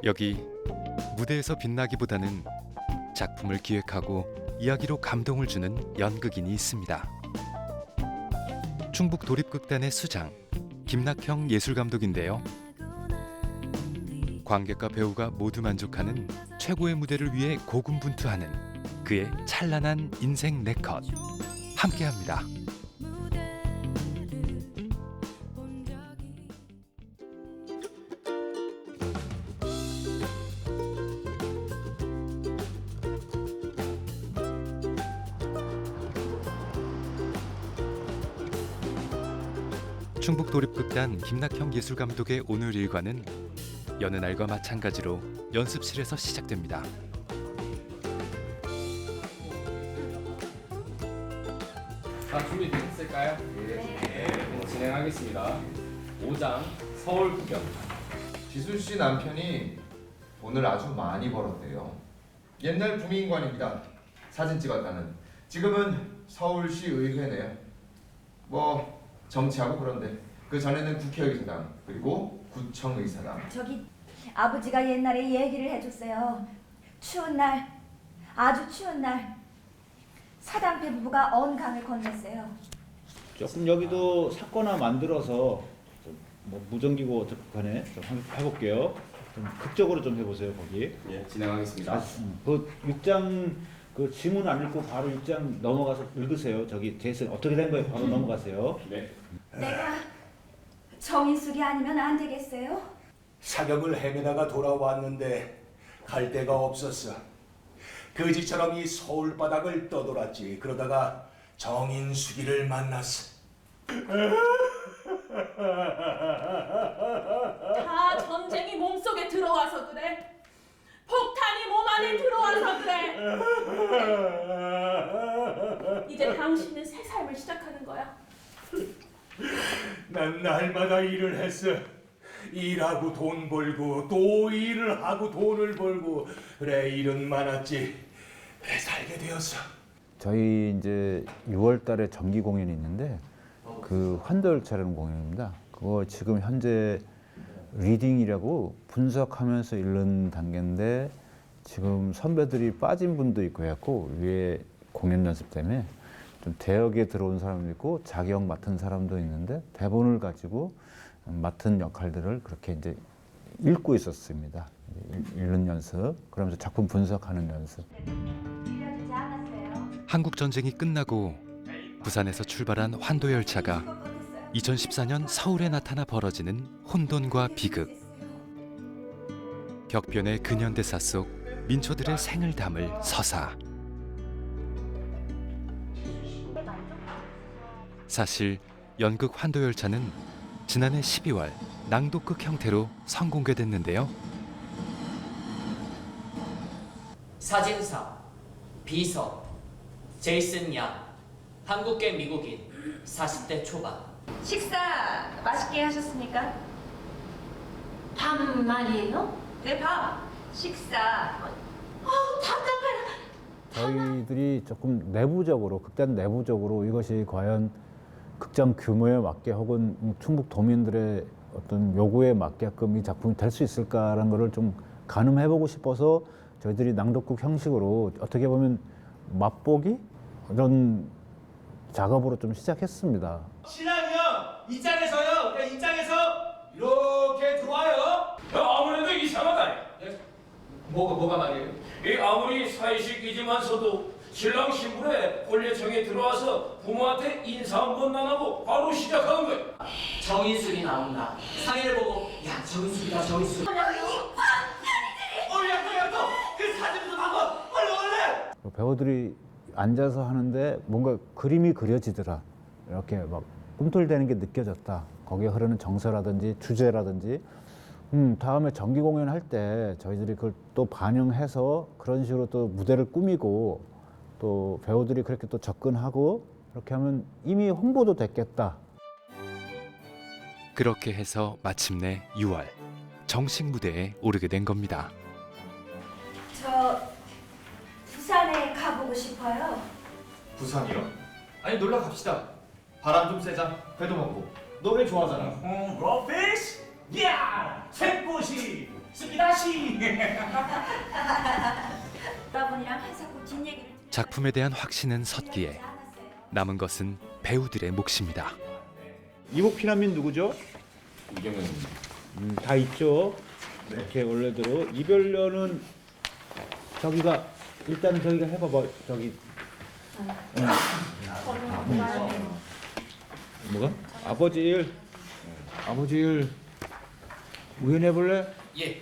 여기 무대에서 빛나기보다는 작품을 기획하고 이야기로 감동을 주는 연극인이 있습니다. 충북 도립극단의 수장 김낙형 예술감독인데요. 관객과 배우가 모두 만족하는 최고의 무대를 위해 고군분투하는 그의 찬란한 인생 네컷 함께합니다. 충북 도립극단 김낙형 예술감독의 오늘 일과는 여느 날과 마찬가지로 연습실에서 시작됩니다. 다 준비되셨을까요? 네. 진행하겠습니다. 5장 서울 구경. 지수 씨 남편이 돈을 아주 많이 벌었대요. 옛날 부민관입니다. 사진 찍었다는. 지금은 서울시 의회네요. 뭐 정치하고 그런데 그 전에는 국회의사당 그리고 구청의사당. 저기 아버지가 옛날에 얘기를 해줬어요. 추운 날, 아주 추운 날 사당패 부부가 언 강을 건넜어요. 조금 여기도 사거나 만들어서 뭐 무전기고 간에 좀 해볼게요. 좀 극적으로 좀 해보세요 거기. 예, 진행하겠습니다. 그 6장 그 지문 안 읽고 바로 6장 넘어가서 읽으세요. 저기 대선 어떻게 된 거예요? 바로 넘어가세요. 네. 내가 정인숙이 아니면 안 되겠어요? 사격을 헤매다가 돌아왔는데 갈 데가 없었어. 거지처럼 이 서울 바닥을 떠돌았지. 그러다가 정인숙이를 만났어. 다 전쟁이 몸속에 들어와서 그래. 폭탄이 몸 안에 들어와서 그래. 이제 당신은 새 삶을 시작하는 거야. 난 날마다 일을 했어. 일하고 돈 벌고 또 일을 하고 돈을 벌고 그래 일은 많았지. 그래 살게 되었어. 저희 이제 6월 달에 정기 공연이 있는데 그 환도열차라는 공연입니다. 그거 지금 현재 리딩이라고 분석하면서 읽는 단계인데 지금 선배들이 빠진 분도 있고 해갖고 위에 공연 연습 때문에 좀 대역에 들어온 사람도 있고 자기역 맡은 사람도 있는데 대본을 가지고 맡은 역할들을 그렇게 이제 읽고 있었습니다. 읽는 연습, 그러면서 작품 분석하는 연습. 들려주지 않았어요. 한국 전쟁이 끝나고 부산에서 출발한 환도열차가 2014년 서울에 나타나 벌어지는 혼돈과 비극. 격변의 근현대사 속 민초들의 생을 담을 서사. 사실 연극 환도열차는 지난해 12월 낭독극 형태로 선공개됐는데요. 사진사, 비서, 제이슨 양, 한국계 미국인, 40대 초반. 식사 맛있게 하셨습니까? 밥 말이에요? 네, 밥. 식사. 저희들이 조금 내부적으로 극단 내부적으로 이것이 과연 극장 규모에 맞게 혹은 충북 도민들의 어떤 요구에 맞게끔 이 작품이 될 수 있을까라는 것을 좀 가늠해보고 싶어서 저희들이 낭독극 형식으로 어떻게 보면 맛보기 이런 작업으로 좀 시작했습니다. 신랑이요 입장에서요 그냥 입장에서 이렇게 들어와요. 아무래도 이상하다. 뭐가 말이에요? 이 아무리 사회식이지만서도 신랑 신부의婚礼장에 들어와서 부모한테 인사 한번 안 하고 바로 시작하는 거예요. 정인숙이 나온다. 상의를 보고 야 정인숙이다 정인숙. 야 그 사진 좀 한번 얼른. 배우들이 앉아서 하는데 뭔가 그림이 그려지더라. 이렇게 막 꿈틀대는 게 느껴졌다. 거기에 흐르는 정서라든지 주제라든지 다음에 정기 공연 할 때 저희들이 그걸 또 반영해서 그런 식으로 또 무대를 꾸미고 또 배우들이 그렇게 또 접근하고 그렇게 하면 이미 홍보도 됐겠다. 그렇게 해서 마침내 6월 정식 무대에 오르게 된 겁니다. 저 부산에 가보고 싶어요. 부산이요? 아니 놀러 갑시다. 바람 좀 쐬자. 회도 먹고. 너 회 좋아하잖아. 러피스? 야! 새꽃이 스피다시. 여러분이랑 한사코 뒷얘기를 작품에 대한 확신은 섰기에 남은 것은 배우들의 몫입니다. 이복 피난민 누구죠? 이경영입니다. 다 있죠. 이렇게 원래대로 이별년은 저기가 일단은 저기가 해봐봐. 저기 뭐가? 아버지 일 우연해 볼래? 예.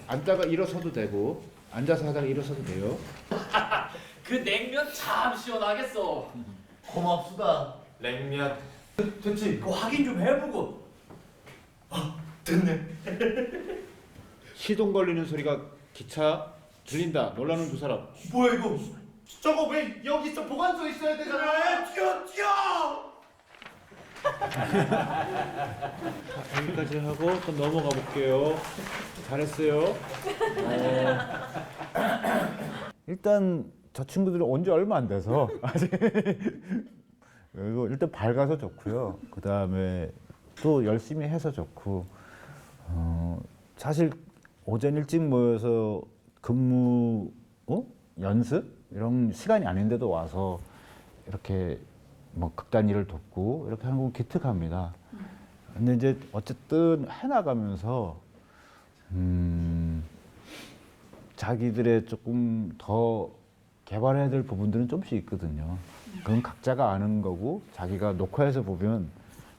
앉다가 일어서도 되고 앉아서 하다가 일어서도 돼요. 그 냉면 참 시원하겠어. 고맙수다. 냉면. 됐지? 그거 확인 좀 해보고. 됐네. 시동 걸리는 소리가 기차 들린다. 놀라는 두 사람. 뭐야 이거? 저거 왜 여기 있어? 보관소에 있어야 되잖아. 뛰어! 여기까지 하고 또 넘어가 볼게요. 잘했어요. 일단 저 친구들이 온 지 얼마 안 돼서 아직 그리고 일단 밝아서 좋고요. 그 다음에 또 열심히 해서 좋고 사실 오전 일찍 모여서 근무 연습 이런 시간이 아닌데도 와서 이렇게 뭐 극단 일을 돕고 이렇게 하는 건 기특합니다. 근데 이제 어쨌든 해나가면서 자기들의 조금 더 개발해야 될 부분들은 좀씩 있거든요. 그건 각자가 아는 거고 자기가 녹화해서 보면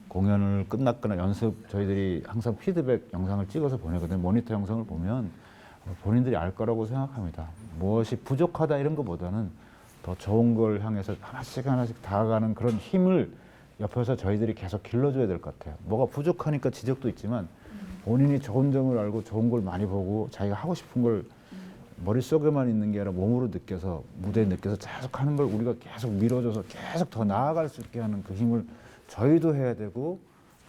공연을 끝났거나 연습 저희들이 항상 피드백 영상을 찍어서 보내거든요. 모니터 영상을 보면 본인들이 알 거라고 생각합니다. 무엇이 부족하다 이런 것보다는 더 좋은 걸 향해서 하나씩 하나씩 다가가는 그런 힘을 옆에서 저희들이 계속 길러줘야 될 것 같아요. 뭐가 부족하니까 지적도 있지만 본인이 좋은 점을 알고 좋은 걸 많이 보고 자기가 하고 싶은 걸 머릿속에만 있는 게 아니라 몸으로 느껴서 무대에 느껴서 계속 하는 걸 우리가 계속 밀어줘서 계속 더 나아갈 수 있게 하는 그 힘을 저희도 해야 되고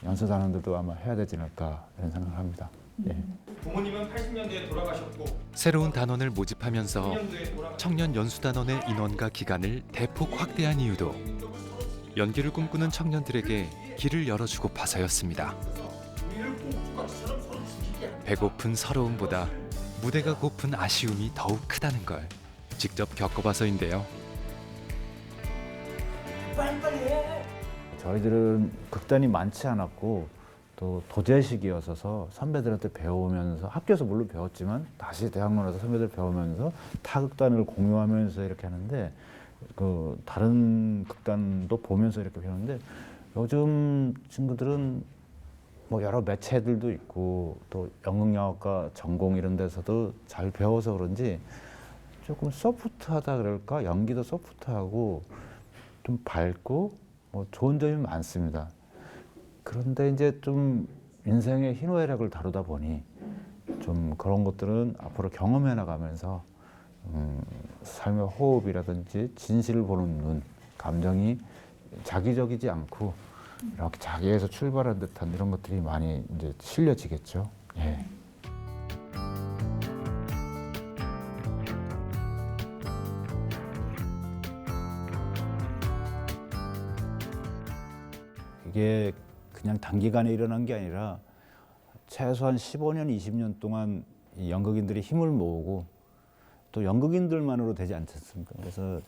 연수단원들도 아마 해야 되지 않을까 이런 생각을 합니다. 예. 부모님은 80년대에 돌아가셨고 새로운 단원을 모집하면서 2년도에 돌아가. 청년 연수단원의 인원과 기간을 대폭 확대한 이유도 연기를 꿈꾸는 청년들에게 길을 열어주고파서였습니다. 배고픈 서러움보다 무대가 고픈 아쉬움이 더욱 크다는 걸 직접 겪어봐서인데요. 저희들은 극단이 많지 않았고 또 도제식이었어서 선배들한테 배우면서 학교에서 물론 배웠지만 다시 대학로 가서 선배들 배우면서 타극단을 공유하면서 이렇게 하는데 그 다른 극단도 보면서 이렇게 배우는데 요즘 친구들은 뭐 여러 매체들도 있고 또 연극영화과 전공 이런 데서도 잘 배워서 그런지 조금 소프트하다 그럴까 연기도 소프트하고 좀 밝고 뭐 좋은 점이 많습니다. 그런데 이제 좀 인생의 희노애락을 다루다 보니 좀 그런 것들은 앞으로 경험해 나가면서 삶의 호흡이라든지 진실을 보는 눈, 감정이 자기적이지 않고 이렇게 자기에서 출발한 듯한 이런 것들이 많이 이제 실려지겠죠. 예. 이게 그냥 단기간에 일어난 게 아니라 최소한 15년, 20년 동안 이 연극인들이 힘을 모으고 또 연극인들만으로 되지 않지 않습니까? 그래서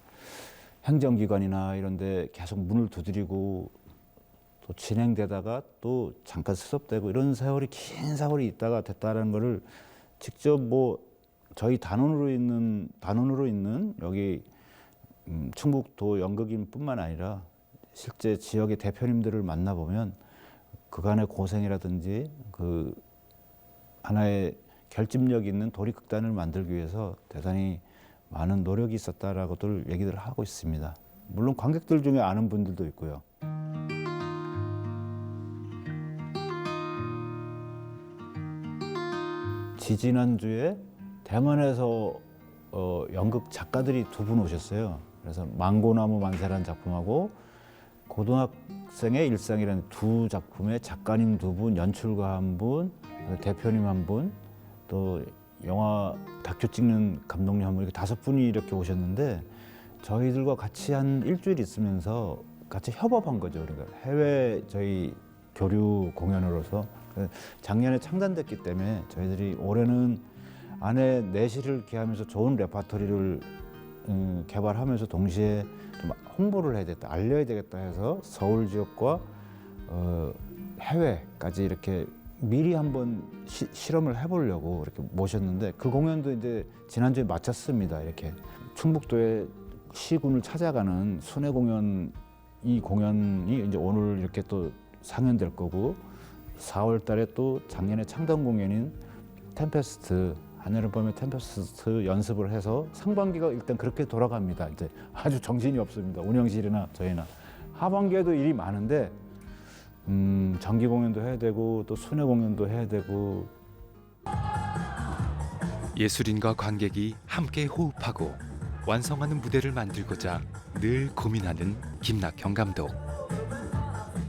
행정기관이나 이런 데 계속 문을 두드리고 또 진행되다가 또 잠깐 스톱되고 이런 세월이 긴 세월이 있다가 됐다는 거를 직접 뭐 저희 단원으로 있는 여기 충북도 연극인뿐만 아니라 실제 지역의 대표님들을 만나보면 그간의 고생이라든지 그 하나의 결집력 있는 도립극단을 만들기 위해서 대단히 많은 노력이 있었다라고들 얘기를 하고 있습니다. 물론 관객들 중에 아는 분들도 있고요. 지지난주에 대만에서 연극 작가들이 두 분 오셨어요. 그래서 망고나무 만세라는 작품하고 고등학생의 일상이라는 두 작품의 작가님 두 분, 연출가 한 분, 대표님 한 분, 또 영화 다큐 찍는 감독님 한 분, 이렇게 5분이 이렇게 오셨는데 저희들과 같이 한 일주일 있으면서 같이 협업한 거죠. 그러니까 해외 저희 교류 공연으로서 작년에 창단됐기 때문에 저희들이 올해는 안에 내실을 기하면서 좋은 레파토리를 개발하면서 동시에 좀 홍보를 해야 되겠다, 알려야 되겠다 해서 서울 지역과 해외까지 이렇게 미리 한번 실험을 해보려고 이렇게 모셨는데 그 공연도 이제 지난주에 마쳤습니다. 이렇게 충북도의 시군을 찾아가는 순회 공연, 이 공연이 이제 오늘 이렇게 또 상연될 거고 4월 달에 또 작년에 창단 공연인 템페스트, 한여름밤의 템페스트 연습을 해서 상반기가 일단 그렇게 돌아갑니다. 이제 아주 정신이 없습니다. 운영실이나 저희나. 하반기에도 일이 많은데 정기 공연도 해야 되고 또 순회 공연도 해야 되고. 예술인과 관객이 함께 호흡하고 완성하는 무대를 만들고자 늘 고민하는 김낙형 감독.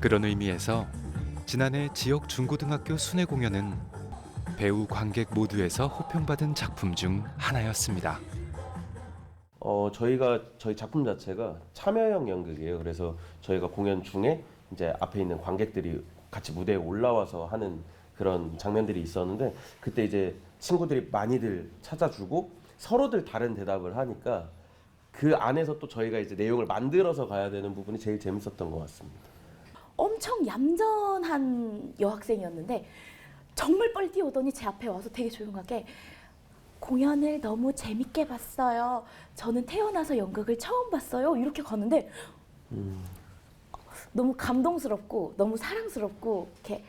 그런 의미에서 지난해 지역 중고등학교 순회 공연은 배우 관객 모두에서 호평받은 작품 중 하나였습니다. 저희 작품 자체가 참여형 연극이에요. 그래서 저희가 공연 중에 이제 앞에 있는 관객들이 같이 무대에 올라와서 하는 그런 장면들이 있었는데 그때 이제 친구들이 많이들 찾아주고 서로들 다른 대답을 하니까 그 안에서 또 저희가 이제 내용을 만들어서 가야 되는 부분이 제일 재밌었던 것 같습니다. 엄청 얌전한 여학생이었는데 정말 빨리 뛰어오더니 제 앞에 와서 되게 조용하게 공연을 너무 재밌게 봤어요. 저는 태어나서 연극을 처음 봤어요. 이렇게 가는데 너무 감동스럽고 너무 사랑스럽고 이렇게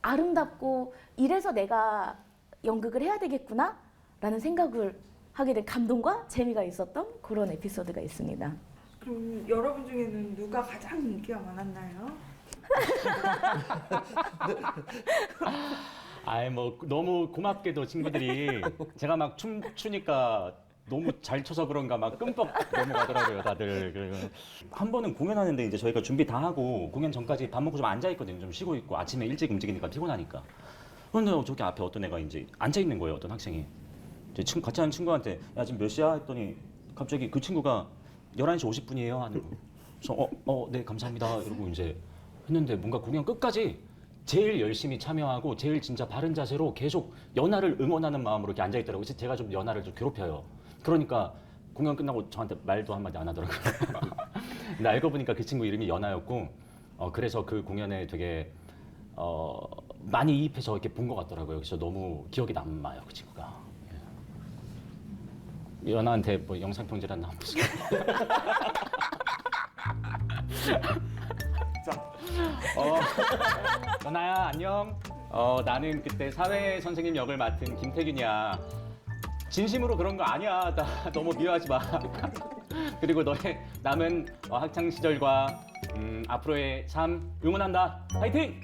아름답고 이래서 내가 연극을 해야 되겠구나 라는 생각을 하게 된 감동과 재미가 있었던 그런 에피소드가 있습니다. 그럼 여러분 중에는 누가 가장 인기가 많았나요? 아이 뭐 너무 고맙게도 친구들이 제가 막 춤추니까 너무 잘 춰서 그런가 막 끔뻑 넘어가더라고요 다들. 한 번은 공연하는데 이제 저희가 준비 다 하고 공연 전까지 밥 먹고 좀 앉아 있거든요. 좀 쉬고 있고 아침에 일찍 움직이니까 피곤하니까. 그런데 저기 앞에 어떤 애가 이제 앉아 있는 거예요. 어떤 학생이. 이제 같이 하는 친구한테 야 지금 몇 시야 했더니 갑자기 그 친구가 11시 50분이에요 하는 거. 그래서 네 감사합니다 이러고 이제 했는데 뭔가 공연 끝까지 제일 열심히 참여하고 제일 진짜 바른 자세로 계속 연하를 응원하는 마음으로 이렇게 앉아 있더라고요. 제가 좀 연하를 좀 괴롭혀요. 그러니까 공연 끝나고 저한테 말도 한마디 안 하더라고요. 근데 알고 보니까 그 친구 이름이 연하였고 그래서 그 공연에 되게 많이 이입해서 이렇게 본 것 같더라고요. 그래서 너무 기억에 남아요 그 친구가. 연하한테 뭐 영상 편지라도 한번 보세요. 연아야 안녕. 나는 그때 사회 선생님 역을 맡은 김태균이야. 진심으로 그런 거 아니야. 나 너무 미워하지 마. 그리고 너의 남은 학창 시절과 앞으로의 삶 응원한다. 파이팅!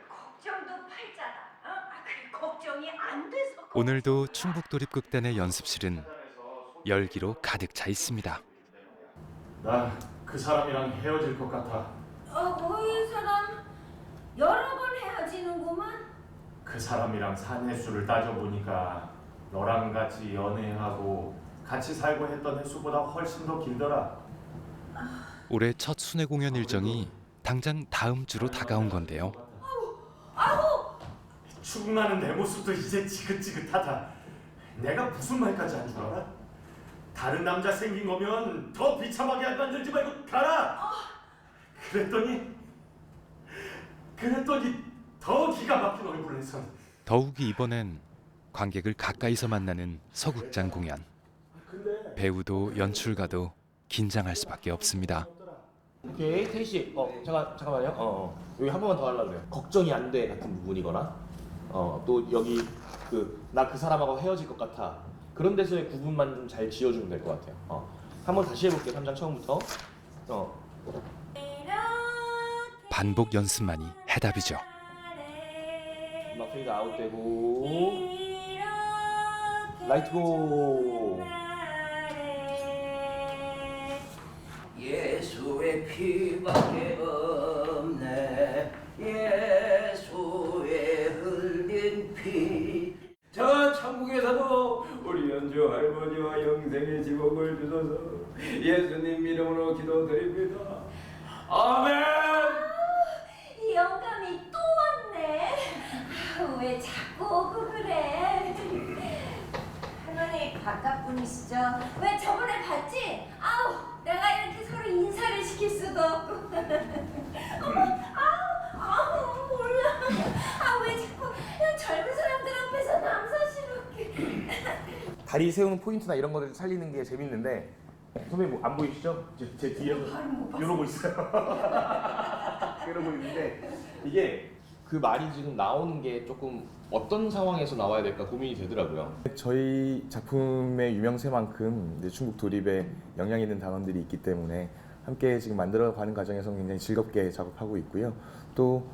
걱정도 팔자다. 그래 걱정이 안 돼서. 오늘도 충북도립극단의 연습실은 열기로 가득 차 있습니다. 나 그 사람이랑 헤어질 것 같아. 이 사람 여러 번 헤어지는구만. 그 사람이랑 산 횟수를 따져보니까 너랑 같이 연애하고 같이 살고 했던 횟수보다 훨씬 더 길더라. 올해 첫 순회 공연 일정이 당장 다음 주로 다가온 건데요. 축나는 내 모습도 이제 지긋지긋하다. 내가 무슨 말까지 한 줄 알아? 다른 남자 생긴 거면 더 비참하게 만들지 말고 가라. 그랬더니 더 기가 막힌 얼굴을 해서 더욱이 이번엔 관객을 가까이서 만나는 서극장 공연. 배우도 연출가도 긴장할 수밖에 없습니다. 오케이 태희 씨, 잠깐만요. 여기 한 번만 더 하려고 해요. 걱정이 안 돼 같은 부분이거나, 또 여기 나 그 사람하고 헤어질 것 같아. 그런 데서의 구분만 좀 잘 지어주면 될 것 같아요. 한번 다시 해볼게요. 3장 처음부터. 반복 연습만이 해답이죠. 음악 페이드 아웃되고 라이트 고. 예수의 피밖에 없네. 예수의 흘린 피. 저 천국에서도 우리 연주 할머니와 영생의 지복 복을 주소서. 예수님 이름으로 기도드립니다. 아멘. 이 영감이 또 왔네. 왜 자꾸 오고 그래? 할머니 바깥 분이시죠? 왜 저번에 봤지? 아우 내가 이렇게 서로 인사를 시킬 수도 없고. 어머 아우 몰라. 왜 자꾸 이런 젊은 사람들 앞에서 남사스럽게. 다리 세우는 포인트나 이런 것들 살리는 게 재밌는데 선배님 뭐 안 보이시죠? 제 뒤에서 이러고 있어요. 이러고 있는데 이게 그 말이 지금 나오는 게 조금 어떤 상황에서 나와야 될까 고민이 되더라고요. 저희 작품의 유명세만큼 이제 충북 도립에 영향 있는 단원들이 있기 때문에 함께 지금 만들어가는 과정에서 굉장히 즐겁게 작업하고 있고요. 또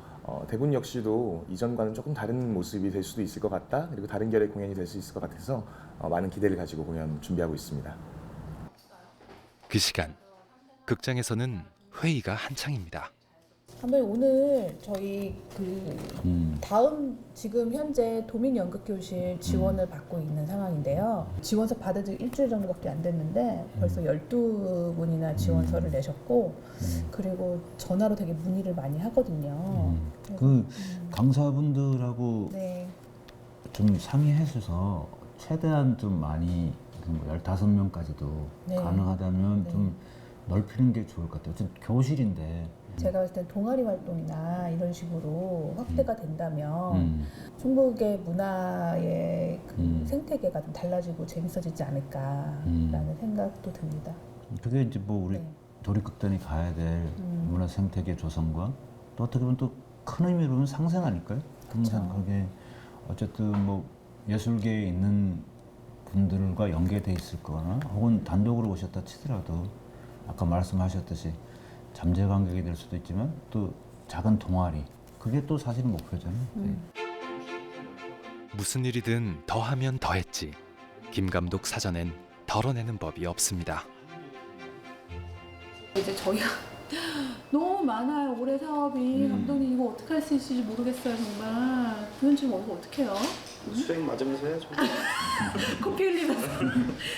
대군 역시도 이전과는 조금 다른 모습이 될 수도 있을 것 같다. 그리고 다른 결의 공연이 될 수 있을 것 같아서 많은 기대를 가지고 공연 준비하고 있습니다. 그 시간 극장에서는 회의가 한창입니다. 선배님 오늘 저희 다음 지금 현재 도민연극교실 지원을 받고 있는 상황인데요. 지원서 받은 지 일주일 정도밖에 안 됐는데 벌써 12분이나 지원서를 내셨고 그리고 전화로 되게 문의를 많이 하거든요. 그 강사분들하고 네. 좀 상의해서 최대한 좀 많이 15명까지도 네. 가능하다면 네. 좀 넓히는 게 좋을 것 같아요. 어쨌든 교실인데 제가 봤을 때 동아리 활동이나 이런 식으로 확대가 된다면 충북의 문화의 그 생태계가 좀 달라지고 재밌어지지 않을까라는 생각도 듭니다. 그게 이제 뭐 우리 네. 도립극단이 가야 될 문화 생태계 조성과 또 어떻게 보면 또 큰 의미로 보면 상생 아닐까요? 항상 그게 어쨌든 뭐 예술계에 있는 분들과 연계돼 있을 거나 혹은 단독으로 오셨다 치더라도 아까 말씀하셨듯이 잠재 관객이 될 수도 있지만 또 작은 동아리 그게 또 사실은 목표잖아요. 네. 무슨 일이든 더하면 더했지. 김 감독 사전엔 덜어내는 법이 없습니다. 이제 저희가 너무 많아요. 올해 사업이 감독님 이거 어떻게 할 수 있을지 모르겠어요 정말. 그건 지금 어떻게 해요? 수행 맞으면서 해야죠. 코피 흘리면서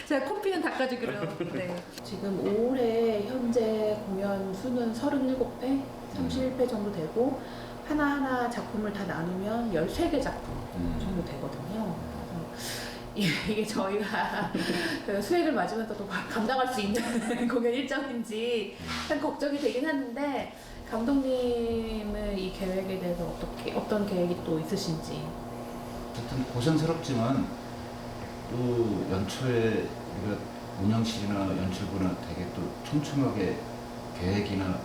제가 코피는 닦아주기로. 네. 지금 올해 현재 공연 수는 37회, 31회 정도 되고 하나하나 작품을 다 나누면 13개 작품 정도 되거든요. 이게 저희가 수액을 맞으면서도 감당할 수 있는 공연 일정인지 참 걱정이 되긴 하는데 감독님은 이 계획에 대해서 어떤 계획이 또 있으신지. 어쨌든 고생스럽지만 또 연초에 우리가 운영실이나 연출부나 되게 또 촘촘하게 계획이나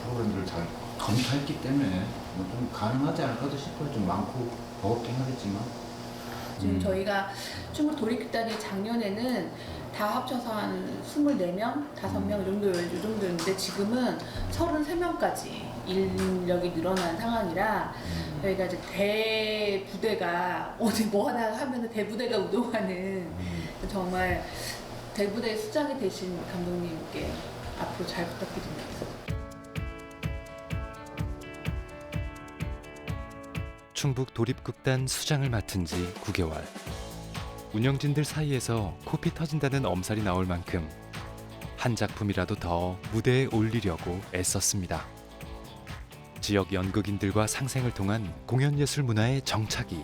프로그램들을 잘 검토했기 때문에 뭐 좀 가능하지 않을까도 싶어요. 좀 많고 버겁긴 하겠지만. 지금 저희가 충북 도립극단이 작년에는 다 합쳐서 한 24명, 5명 이 정도였는데 지금은 33명까지 인력이 늘어난 상황이라 저희가 이제 대부대가 어디 뭐 하나 하면 대부대가 우동하는 정말 대부대의 수장이 되신 감독님께 앞으로 잘 부탁드립니다. 충북 도립극단 수장을 맡은 지 9개월. 운영진들 사이에서 코피 터진다는 엄살이 나올 만큼 한 작품이라도 더 무대에 올리려고 애썼습니다. 지역 연극인들과 상생을 통한 공연예술 문화의 정착이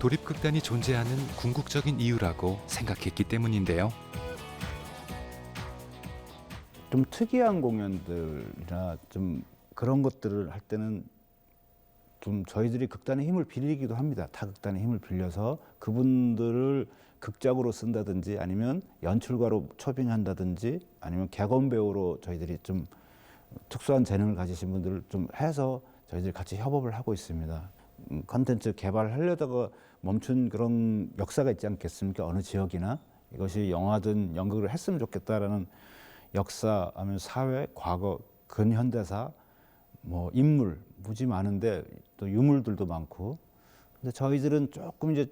도립극단이 존재하는 궁극적인 이유라고 생각했기 때문인데요. 좀 특이한 공연들이나 좀 그런 것들을 할 때는 좀 저희들이 극단의 힘을 빌리기도 합니다. 타 극단의 힘을 빌려서 그분들을 극작으로 쓴다든지 아니면 연출가로 초빙한다든지 아니면 객원 배우로 저희들이 좀 특수한 재능을 가지신 분들을 좀 해서 저희들이 같이 협업을 하고 있습니다. 컨텐츠 개발을 하려다가 멈춘 그런 역사가 있지 않겠습니까? 어느 지역이나 이것이 영화든 연극을 했으면 좋겠다라는 역사, 아니면 사회, 과거, 근현대사, 뭐 인물 무지 많은데 또 유물들도 많고. 근데 저희들은 조금 이제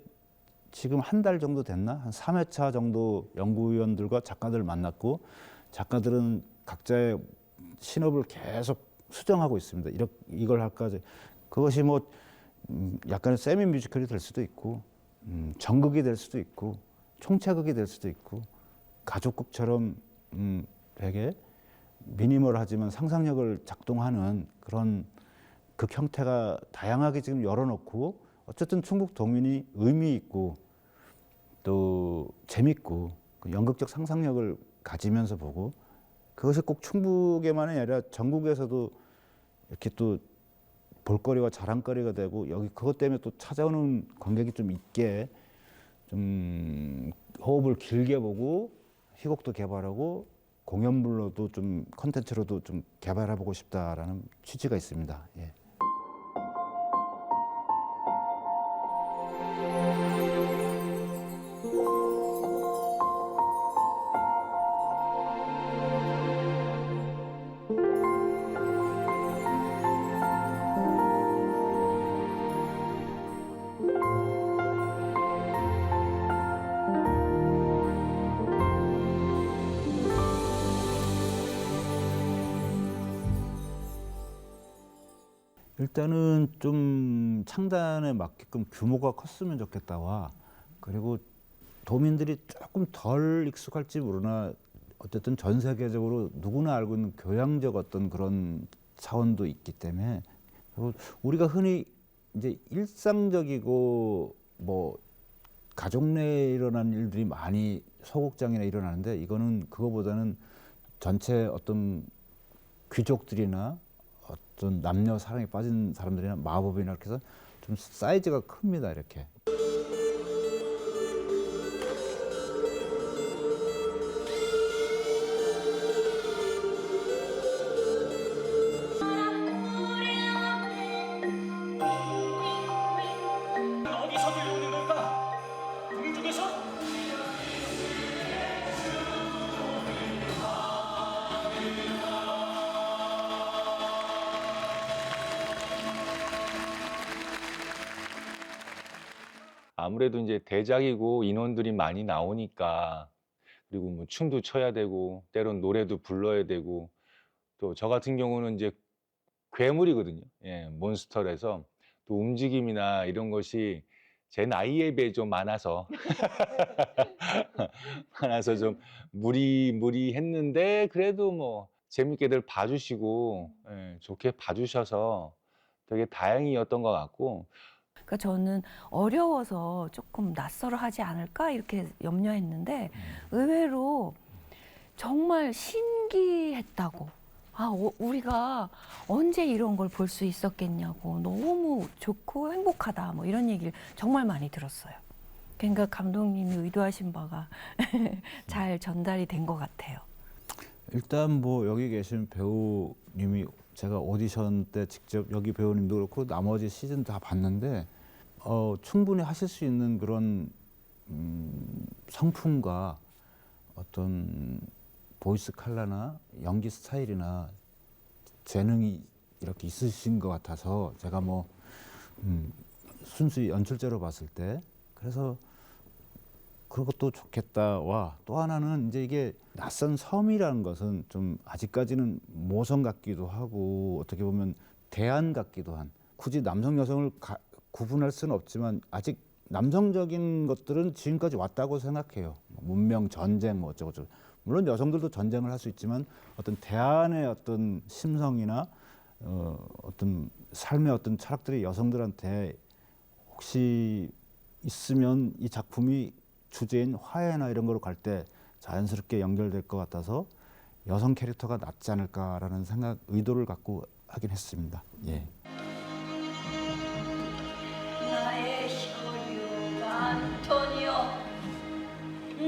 지금 한 달 정도 됐나? 한 3회차 정도 연구위원들과 작가들을 만났고 작가들은 각자의 신업을 계속 수정하고 있습니다. 이걸 할까? 그것이 뭐 약간의 세미 뮤지컬이 될 수도 있고 전극이 될 수도 있고 총체극이 될 수도 있고 가족극처럼 되게 미니멀하지만 상상력을 작동하는 그런 극 형태가 다양하게 지금 열어놓고 어쨌든 충북 도민이 의미 있고 또 재밌고 그 연극적 상상력을 가지면서 보고 그것이 꼭 충북에만이 아니라 전국에서도 이렇게 또 볼거리와 자랑거리가 되고 여기 그것 때문에 또 찾아오는 관객이 좀 있게 좀 호흡을 길게 보고 희곡도 개발하고 공연물로도 좀 컨텐츠로도 좀 개발해보고 싶다라는 취지가 있습니다. 예. 일단은 좀 창단에 맞게끔 규모가 컸으면 좋겠다와 그리고 도민들이 조금 덜 익숙할지 모르나 어쨌든 전 세계적으로 누구나 알고 있는 교양적 어떤 그런 차원도 있기 때문에 그리고 우리가 흔히 이제 일상적이고 뭐 가족 내에 일어나는 일들이 많이 소극장이나 일어나는데 이거는 그거보다는 전체 어떤 귀족들이나 어떤 남녀 사랑에 빠진 사람들이나 마법이나 이렇게 해서 좀 사이즈가 큽니다. 이렇게. 어디서 들려오는 걸까? 궁 중에서? 아무래도 이제 대작이고 인원들이 많이 나오니까 그리고 뭐 춤도 춰야 되고 때론 노래도 불러야 되고 또 저 같은 경우는 이제 괴물이거든요. 예, 몬스터라서 또 움직임이나 이런 것이 제 나이에 비해 좀 많아서 많아서 좀 무리했는데 그래도 뭐 재밌게들 봐주시고 예, 좋게 봐주셔서 되게 다행이었던 것 같고. 그러니까 저는 어려워서 조금 낯설어 하지 않을까 이렇게 염려했는데 의외로 정말 신기했다고. 우리가 언제 이런 걸 볼 수 있었겠냐고 너무 좋고 행복하다 뭐 이런 얘기를 정말 많이 들었어요. 그러니까 감독님이 의도하신 바가 잘 전달이 된 것 같아요. 일단 뭐 여기 계신 배우님이 제가 오디션 때 직접 여기 배우님도 그렇고 나머지 시즌 다 봤는데 충분히 하실 수 있는 그런 성품과 어떤 보이스 컬러나 연기 스타일이나 재능이 이렇게 있으신 것 같아서 제가 뭐 순수히 연출자로 봤을 때 그래서 그것도 좋겠다와 또 하나는 이제 이게 낯선 섬이라는 것은 좀 아직까지는 모성 같기도 하고 어떻게 보면 대안 같기도 한 굳이 남성 여성을 구분할 수는 없지만 아직 남성적인 것들은 지금까지 왔다고 생각해요. 문명, 전쟁 뭐 어쩌고저쩌고. 물론 여성들도 전쟁을 할 수 있지만 어떤 대안의 어떤 심성이나 어떤 삶의 어떤 철학들이 여성들한테 혹시 있으면 이 작품이 주제인 화해나 이런 거로 갈 때 자연스럽게 연결될 것 같아서 여성 캐릭터가 낫지 않을까라는 의도를 갖고 하긴 했습니다. 예. 나의 혈육 안토니오,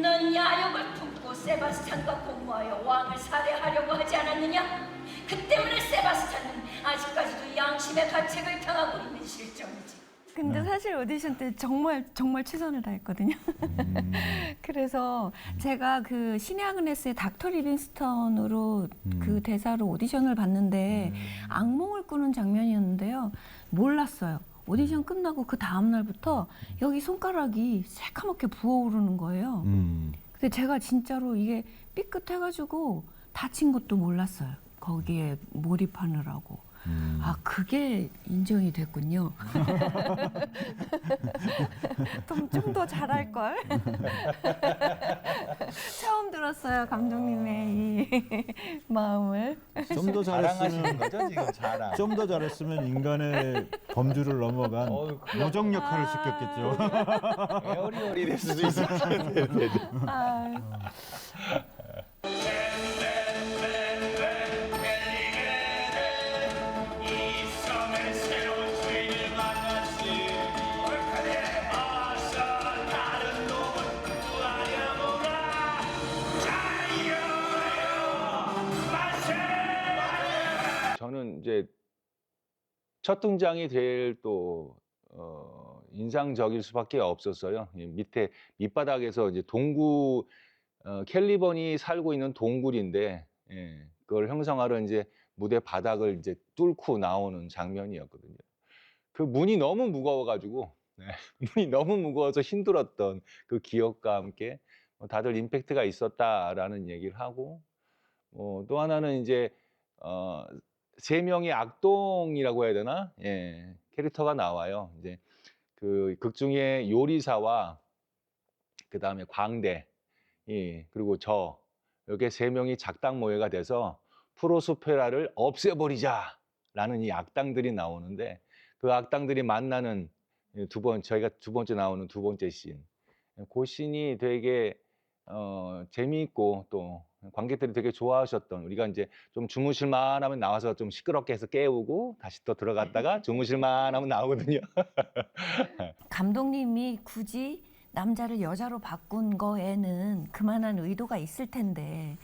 넌 야욕을 품고 세바스찬과 공모하여 왕을 살해하려고 하지 않았느냐? 그 때문에 세바스찬은 아직까지도 양심의 가책을 당하고 있는 실정이지. 근데 사실 오디션 때 정말 최선을 다했거든요. 그래서 제가 그 신의 아그네스의 닥터 리빙스턴으로 그 대사로 오디션을 봤는데 악몽을 꾸는 장면이었는데요. 몰랐어요. 오디션 끝나고 그 다음 날부터 여기 손가락이 새카맣게 부어오르는 거예요. 근데 제가 진짜로 이게 삐끗해가지고 다친 것도 몰랐어요. 거기에 몰입하느라고. 아, 그게 인정이 됐군요. 좀 더 잘할 걸. 처음 들었어요, 감독님의 이 마음을. 좀 더 자랑하시는 거죠, 지금 자랑. 좀 더 잘했으면 인간의 범주를 넘어간 요정 역할을 시켰겠죠. 에어리얼이 될 수도 있을 것 같아요. 저는 이제 첫 등장이 제일 또 인상적일 수밖에 없었어요. 이 밑에 밑바닥에서 이제 동굴 캘리번이 살고 있는 동굴인데 그걸 형성하러 이제 무대 바닥을 이제 뚫고 나오는 장면이었거든요. 그 문이 너무 무거워가지고 문이 너무 무거워서 힘들었던 그 기억과 함께 다들 임팩트가 있었다라는 얘기를 하고 또 하나는 이제 세 명의 악동이라고 해야 되나? 예, 캐릭터가 나와요. 이제 그 극 중에 요리사와 그 다음에 광대, 그리고 이렇게 세 명이 작당 모여가 돼서 프로스페라를 없애버리자라는 이 악당들이 나오는데 그 악당들이 만나는 저희가 두 번째 나오는 두 번째 씬, 그 씬이 되게 재미있고 또 관객들이 되게 좋아하셨던, 우리가 이제 좀 주무실만 하면 나와서 좀 시끄럽게 해서 깨우고 다시 또 들어갔다가 주무실만 하면 나오거든요. 감독님이 굳이 남자를 여자로 바꾼 거에는 그만한 의도가 있을 텐데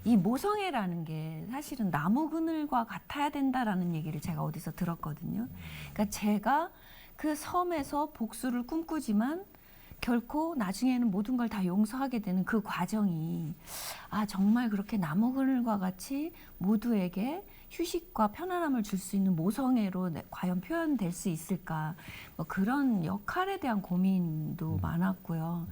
이 모성애라는 게 사실은 나무 그늘과 같아야 된다라는 얘기를 제가 어디서 들었거든요. 그러니까 제가 그 섬에서 복수를 꿈꾸지만 결코 나중에는 모든 걸 다 용서하게 되는 그 과정이 정말 그렇게 나무 그늘과 같이 모두에게 휴식과 편안함을 줄 수 있는 모성애로 과연 표현될 수 있을까, 뭐 그런 역할에 대한 고민도 많았고요.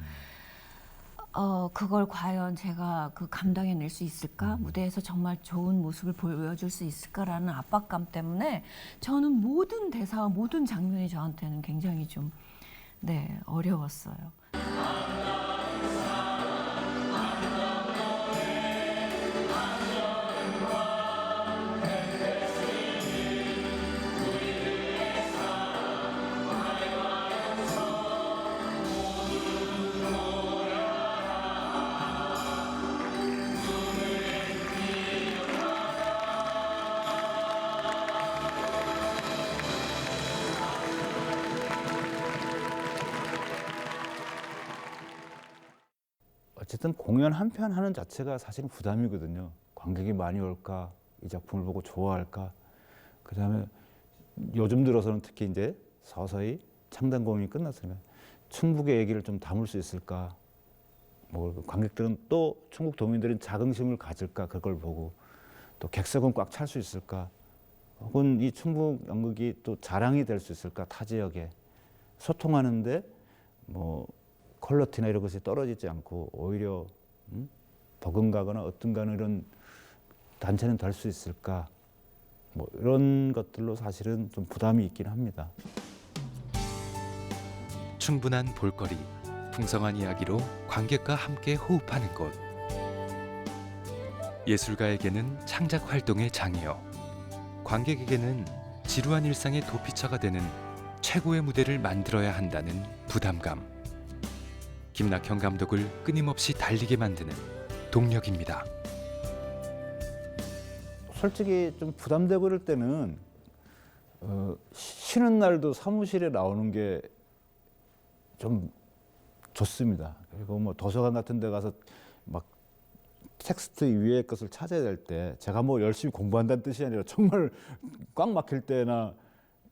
그걸 과연 제가 감당해낼 수 있을까, 무대에서 정말 좋은 모습을 보여줄 수 있을까라는 압박감 때문에 저는 모든 대사와 모든 장면이 저한테는 굉장히 좀 어려웠어요. 어쨌든 공연 한 편 하는 자체가 사실은 부담이거든요. 관객이 많이 올까, 이 작품을 보고 좋아할까. 그다음에 요즘 들어서는 특히 이제 서서히 창단 공연이 끝났으면 충북의 얘기를 좀 담을 수 있을까. 뭐 관객들은 또 충북 도민들은 자긍심을 가질까, 그걸 보고 또 객석은 꽉 찰 수 있을까. 혹은 이 충북 연극이 또 자랑이 될 수 있을까, 타 지역에 소통하는데 뭐 퀄리티나 이런 것이 떨어지지 않고 오히려 버금가거나 어떤가는 이런 단체는 될 수 있을까, 뭐 이런 것들로 사실은 좀 부담이 있긴 합니다. 충분한 볼거리, 풍성한 이야기로 관객과 함께 호흡하는 곳. 예술가에게는 창작 활동의 장이요, 관객에게는 지루한 일상의 도피처가 되는 최고의 무대를 만들어야 한다는 부담감. 김낙현 감독을 끊임없이 달리게 만드는 동력입니다. 솔직히 좀 부담되고 그럴 때는 쉬는 날도 사무실에 나오는 게 좀 좋습니다. 그리고 뭐 도서관 같은 데 가서 막 텍스트 위의 것을 찾아야 될 때, 제가 뭐 열심히 공부한다는 뜻이 아니라 정말 꽉 막힐 때나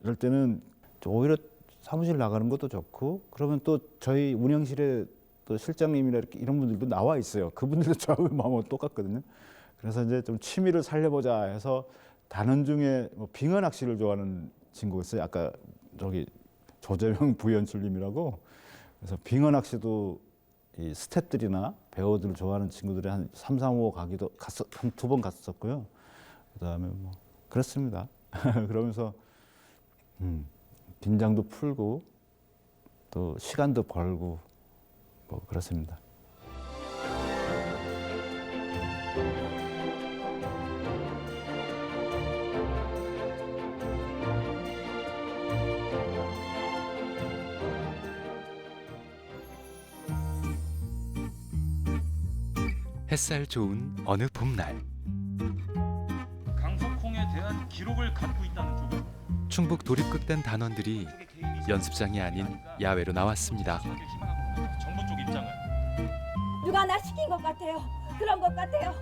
이럴 때는 오히려 사무실 나가는 것도 좋고, 그러면 또 저희 운영실에 또 실장님이나 이런 분들도 나와 있어요. 그분들도 저하고 마음은 똑같거든요. 그래서 이제 좀 취미를 살려보자 해서 단원 중에 뭐 빙어 낚시를 좋아하는 친구가 있어요. 아까 저기 조재명 부연출님이라고. 그래서 빙어 낚시도 이 스태프들이나 배우들 좋아하는 친구들이 한 3, 4, 5 가기도 한 2번 갔었고요. 그다음에 뭐 그렇습니다. 그러면서 긴장도 풀고 또 시간도 벌고 뭐 그렇습니다. 햇살 좋은 어느 봄날 강석홍에 대한 기록을 갖고 있다는 쪽으로 충북 도립극단 단원들이 연습장이 아닌 야외로 나왔습니다. 정부 쪽 입장은 누가 나 시킨 것 같아요. 그런 것 같아요.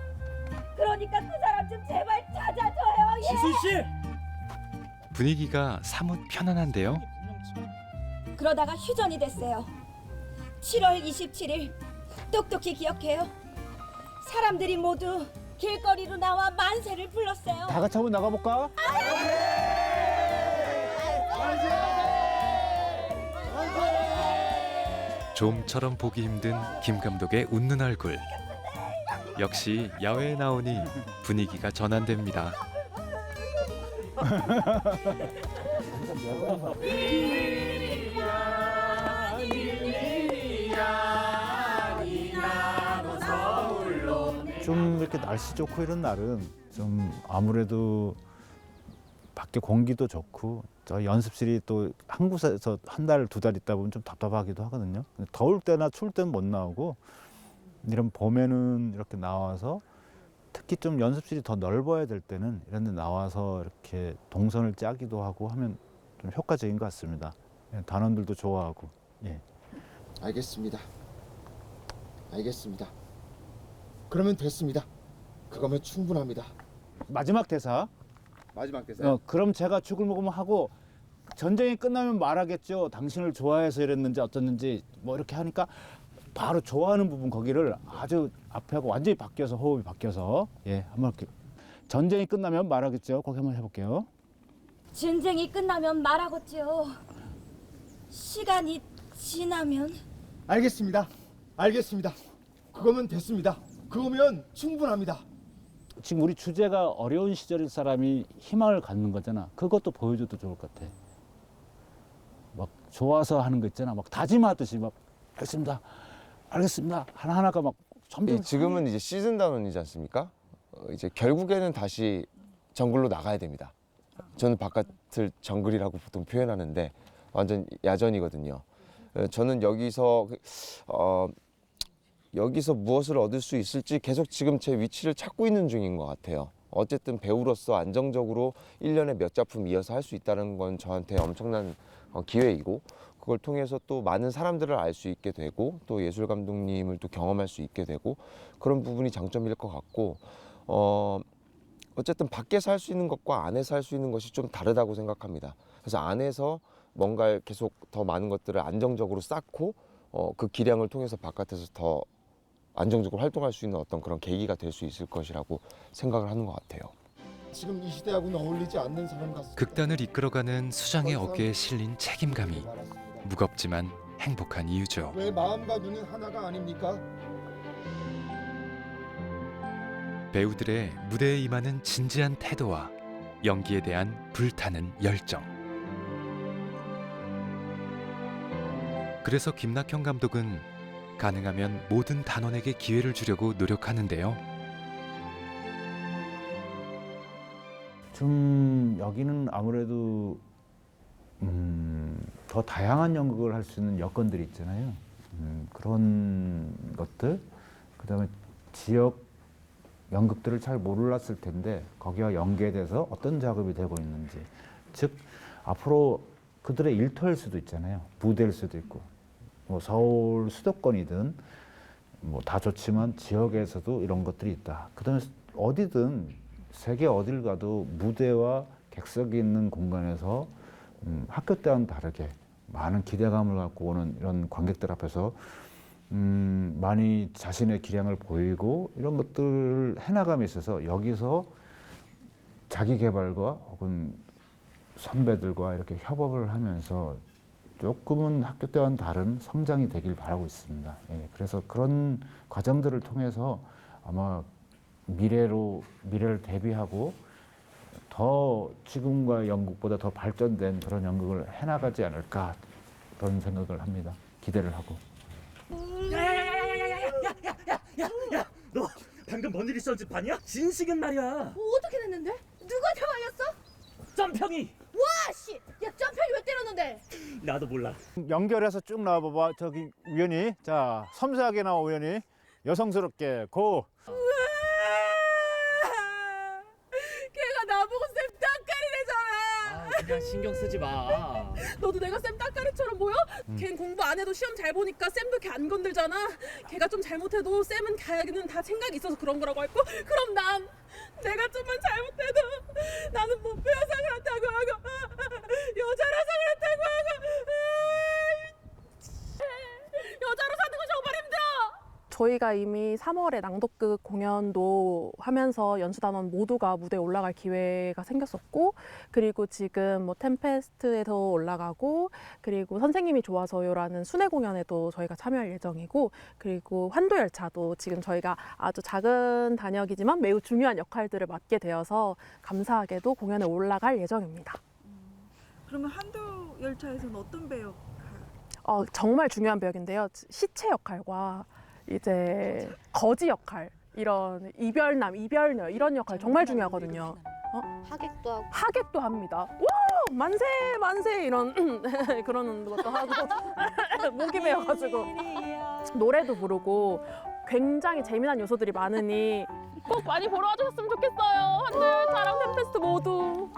그러니까 그 사람 좀 제발 찾아줘요. 예. 지순 씨! 분위기가 사뭇 편안한데요. 그러다가 휴전이 됐어요. 7월 27일 똑똑히 기억해요. 사람들이 모두 길거리로 나와 만세를 불렀어요. 다 같이 한번 나가볼까? 좀처럼 보기 힘든 김 감독의 웃는 얼굴. 역시 야외에 나오니 분위기가 전환됩니다. 좀 이렇게 날씨 좋고 이런 날은 좀 아무래도 밖에 공기도 좋고 저 연습실이 또 한 곳에서 한 달, 두 달 있다 보면 좀 답답하기도 하거든요. 더울 때나 추울 때는 못 나오고 이런 봄에는 이렇게 나와서 특히 좀 연습실이 더 넓어야 될 때는 이런 데 나와서 이렇게 동선을 짜기도 하고 하면 좀 효과적인 것 같습니다. 단원들도 좋아하고. 예. 알겠습니다. 알겠습니다. 그러면 됐습니다. 그거면 충분합니다. 마지막 대사. 마지막 대사. 그럼 제가 죽을 먹으면 하고 전쟁이 끝나면 말하겠죠. 당신을 좋아해서 이랬는지 어쩌는지 뭐 이렇게 하니까 바로 좋아하는 부분 거기를 아주 앞에 하고 완전히 바뀌어서 호흡이 바뀌어서 예 한번 이렇게 전쟁이 끝나면 말하겠죠. 거기 한번 해볼게요. 전쟁이 끝나면 말하겠지요. 시간이 지나면 알겠습니다. 알겠습니다. 그거면 됐습니다. 그거면 충분합니다. 지금 우리 주제가 어려운 시절일 사람이 희망을 갖는 거잖아. 그것도 보여줘도 좋을 것 같아. 막 좋아서 하는 거 있잖아. 막 다짐하듯이 막 알겠습니다. 알겠습니다. 하나하나가 막 점점 예, 지금은 이제 시즌 단원이지 않습니까? 이제 결국에는 다시 정글로 나가야 됩니다. 저는 바깥을 정글이라고 보통 표현하는데 완전 야전이거든요. 저는 여기서 무엇을 얻을 수 있을지 계속 지금 제 위치를 찾고 있는 중인 것 같아요. 어쨌든 배우로서 안정적으로 1년에 몇 작품 이어서 할 수 있다는 건 저한테 엄청난 기회이고 그걸 통해서 또 많은 사람들을 알 수 있게 되고 또 예술 감독님을 또 경험할 수 있게 되고 그런 부분이 장점일 것 같고 어쨌든 밖에서 할 수 있는 것과 안에서 할 수 있는 것이 좀 다르다고 생각합니다. 그래서 안에서 뭔가 계속 더 많은 것들을 안정적으로 쌓고 그 기량을 통해서 바깥에서 더 안정적으로 활동할 수 있는 어떤 그런 계기가 될 수 있을 것이라고 생각을 하는 것 같아요. 지금 이 시대하고는 어울리지 않는 사람 같습니다. 극단을 이끌어가는 수장의 어깨에 실린 책임감이 무겁지만 행복한 이유죠. 왜 마음과 눈은 하나가 아닙니까? 배우들의 무대에 임하는 진지한 태도와 연기에 대한 불타는 열정. 그래서 김낙현 감독은 가능하면 모든 단원에게 기회를 주려고 노력하는데요. 좀 여기는 아무래도 더 다양한 연극을 할 수 있는 여건들이 있잖아요. 그런 것들, 그다음에 지역 연극들을 잘 몰랐을 텐데 거기와 연계돼서 어떤 작업이 되고 있는지, 즉 앞으로 그들의 일터일 수도 있잖아요. 무대일 수도 있고, 뭐 서울 수도권이든 뭐 다 좋지만 지역에서도 이런 것들이 있다. 그다음에 어디든 세계 어딜 가도 무대와 객석이 있는 공간에서 학교 때와는 다르게 많은 기대감을 갖고 오는 이런 관객들 앞에서 많이 자신의 기량을 보이고 이런 것들을 해나감에 있어서 여기서 자기 개발과 혹은 선배들과 이렇게 협업을 하면서 조금은 학교 때와는 다른 성장이 되길 바라고 있습니다. 예, 그래서 그런 과정들을 통해서 아마 미래를 대비하고 더 지금과 연극보다 더 발전된 그런 연극을 해나가지 않을까 그런 생각을 합니다. 기대를 하고. 야야야야야야야야야야 너 방금 뭔 일 있었는지 봤냐? 진식은 말이야. 어떻게 됐는데? 누가 대화였어? 점평이. 와 씨! 야 점평이 왜 때렸는데? 나도 몰라. 연결해서 쭉 나와봐봐. 저기 우연히 자 섬세하게 나와 우연히 여성스럽게 고. 걔가 나보고 쌤 따까리래잖아. 그냥 신경 쓰지 마. 너도 내가 쌤 따까리처럼 보여? 걘 공부 안 해도 시험 잘 보니까 쌤도 걔 안 건들잖아. 걔가 좀 잘못해도 쌤은 걔는 다 생각이 있어서 그런 거라고 할거. 그럼 난 내가 좀만 잘못해도 나는 못 배워서 그렇다고 하고 여자라서 그렇다고 하고 여자로 사는 거 정말 힘들어. 저희가 이미 3월에 낭독극 공연도 하면서 연수단원 모두가 무대에 올라갈 기회가 생겼었고, 그리고 지금 뭐 템페스트에서 올라가고, 그리고 선생님이 좋아서요라는 순회 공연에도 저희가 참여할 예정이고, 그리고 환도열차도 지금 저희가 아주 작은 단역이지만 매우 중요한 역할들을 맡게 되어서 감사하게도 공연에 올라갈 예정입니다. 그러면 한도 열차에서는 어떤 배역? 정말 중요한 배역인데요. 시체 역할과 이제 거지 역할, 이런 이별남, 이별녀 이런 역할 정말 중요하거든요. 하객도 하고. 하객도 합니다. 와 만세 만세 이런 그러는 것도 하고 목이 메어가지고 노래도 부르고 굉장히 재미난 요소들이 많으니 꼭 많이 보러 와주셨으면 좋겠어요. 한도열차랑 템페스트 모두.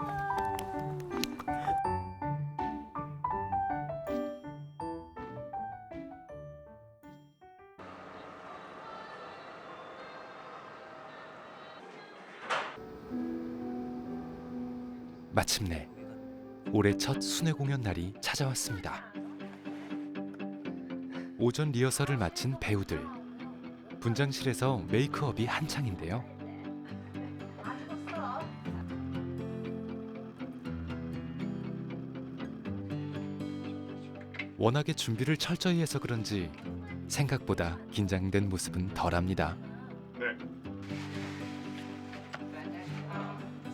마침내 올해 첫 순회 공연 날이 찾아왔습니다. 오전 리허설을 마친 배우들. 분장실에서 메이크업이 한창인데요. 워낙에 준비를 철저히 해서 그런지 생각보다 긴장된 모습은 덜합니다.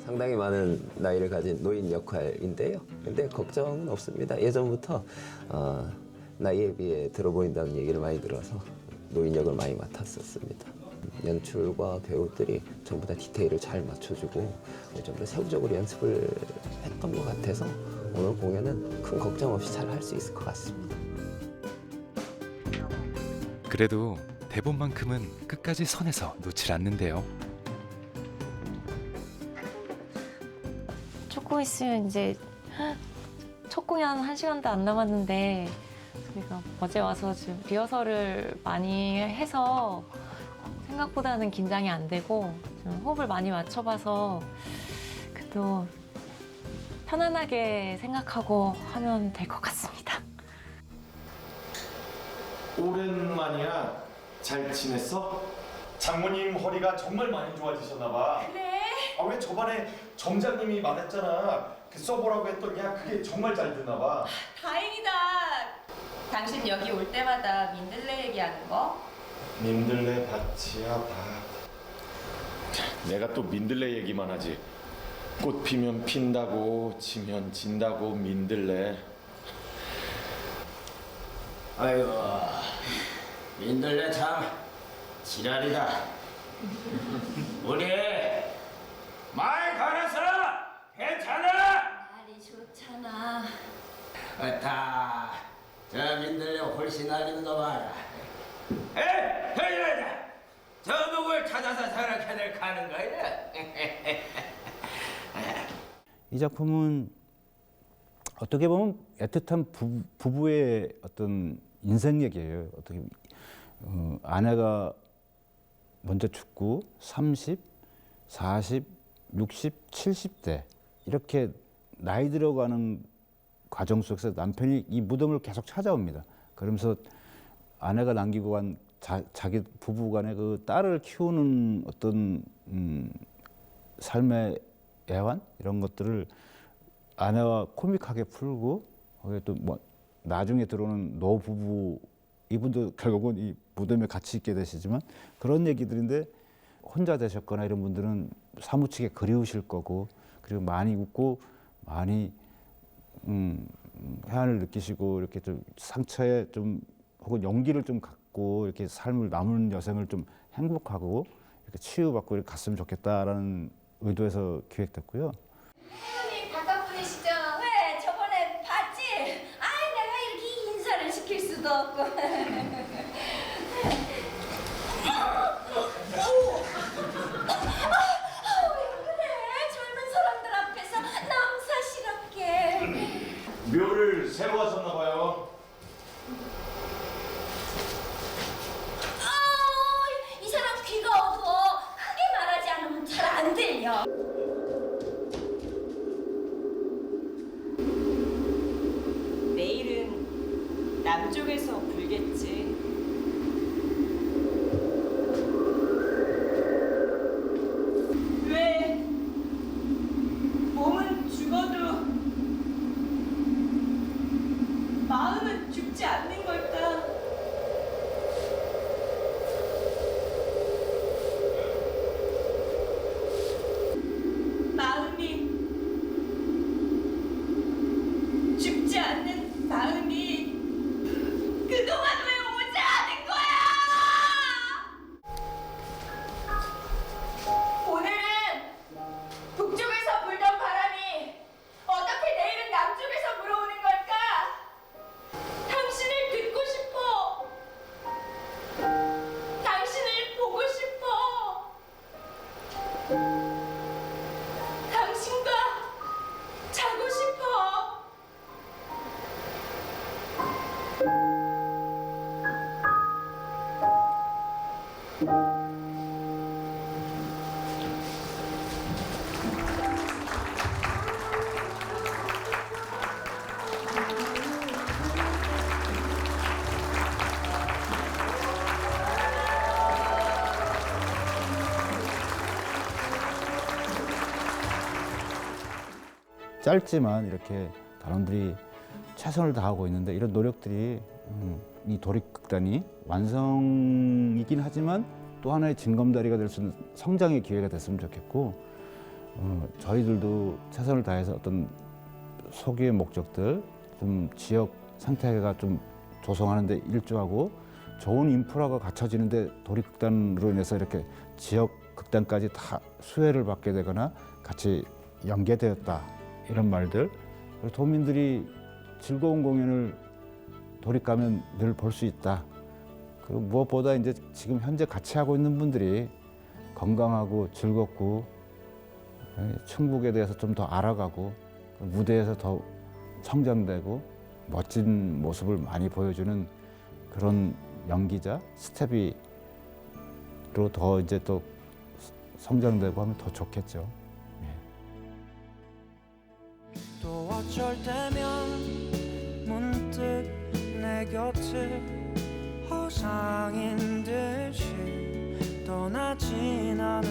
상당히 많은 나이를 가진 노인 역할인데요. 근데 걱정은 없습니다. 예전부터 나이에 비해 들어 보인다는 얘기를 많이 들어서 노인 역을 많이 맡았었습니다. 연출과 배우들이 전부 다 디테일을 잘 맞춰주고 좀 더 세부적으로 연습을 했던 것 같아서 오늘 공연은 큰 걱정 없이 잘 할 수 있을 것 같습니다. 그래도 대본만큼은 끝까지 손에서 놓질 않는데요. 조금 있으면 이제 첫 공연 1시간도 안 남았는데 저희가 어제 와서 지금 리허설을 많이 해서 생각보다는 긴장이 안 되고 좀 호흡을 많이 맞춰봐서 그래도 편안하게 생각하고 하면 될 것 같습니다. 오랜만이야. 잘 지냈어? 장모님 허리가 정말 많이 좋아지셨나 봐. 그래? 왜 저번에 정장님이 말했잖아. 써보라고 했더니 그게 정말 잘 됐나 봐. 다행이다. 당신 여기 올 때마다 민들레 얘기하는 거? 민들레 밭이야 밭. 내가 또 민들레 얘기만 하지. 꽃 피면 핀다고 지면 진다고 민들레. 아이고 민들레 참 지랄이다. 우리 말 걸어서 괜찮아? 날이 좋잖아. 어따 저 민들레 훨씬 날리는 거 봐라. 저 누굴 찾아서 저렇게 들 가는 거야? 이 작품은 어떻게 보면 애틋한 부부의 어떤 인생 얘기예요. 어떻게 아내가 먼저 죽고 30, 40, 60, 70대 이렇게 나이 들어가는 과정 속에서 남편이 이 무덤을 계속 찾아옵니다. 그러면서 아내가 남기고 간 자기 부부간의 그 딸을 키우는 어떤 삶의 애환 이런 것들을 아내와 코믹하게 풀고 거기에 또 뭐 나중에 들어오는 노부부 이분도 결국은 이 무덤에 같이 있게 되시지만 그런 얘기들인데 혼자 되셨거나 이런 분들은 사무치게 그리우실 거고 그리고 많이 웃고 많이 해안을 느끼시고 이렇게 좀 상처에 좀 혹은 용기를 좀 갖고 이렇게 삶을 남은 여생을 좀 행복하고 이렇게 치유받고 이렇게 갔으면 좋겠다라는 의도에서 기획됐고요. 혜연님 바깥분이시죠? 왜 저번에 봤지? 아이 내가 이렇게 인사를 시킬 수도 없고. 왜 그래? 젊은 사람들 앞에서 남사스럽게. 묘를 새로 하셨나 봐요. 이 사람 귀가 어두워. 크게 말하지 않으면 잘 안 들려. 내일은 남쪽에서 불겠지. 왜 몸은 죽어도 마음은 죽지 않는 걸까? 마음이 죽지 않는 마음이 그동안 왜 오지 않은 거야? 오늘은 북쪽에서 불던 바람이 어떻게 내일은 남쪽에서 불어오는 걸까? 당신을 듣고 싶어. 당신을 보고 싶어. 당신과 자고 싶어. 짧지만 이렇게 단원들이 최선을 다하고 있는데 이런 노력들이 이 도립극단이 완성이긴 하지만 또 하나의 징검다리가 될 수 있는 성장의 기회가 됐으면 좋겠고 저희들도 최선을 다해서 어떤 소기의 목적들 좀 지역 생태계가 좀 조성하는 데 일조하고 좋은 인프라가 갖춰지는데 도립극단으로 인해서 이렇게 지역 극단까지 다 수혜를 받게 되거나 같이 연계되었다 이런 말들 그리고 도민들이 즐거운 공연을 도립 가면 늘 볼 수 있다. 그리고 무엇보다 이제 지금 현재 같이 하고 있는 분들이 건강하고 즐겁고 충북에 대해서 좀 더 알아가고 무대에서 더 성장되고 멋진 모습을 많이 보여주는 그런 연기자 스텝이로 더 이제 또 성장되고 하면 더 좋겠죠. 또 어쩔 때면 문득 내 곁을 허상인 듯이 떠나진 않을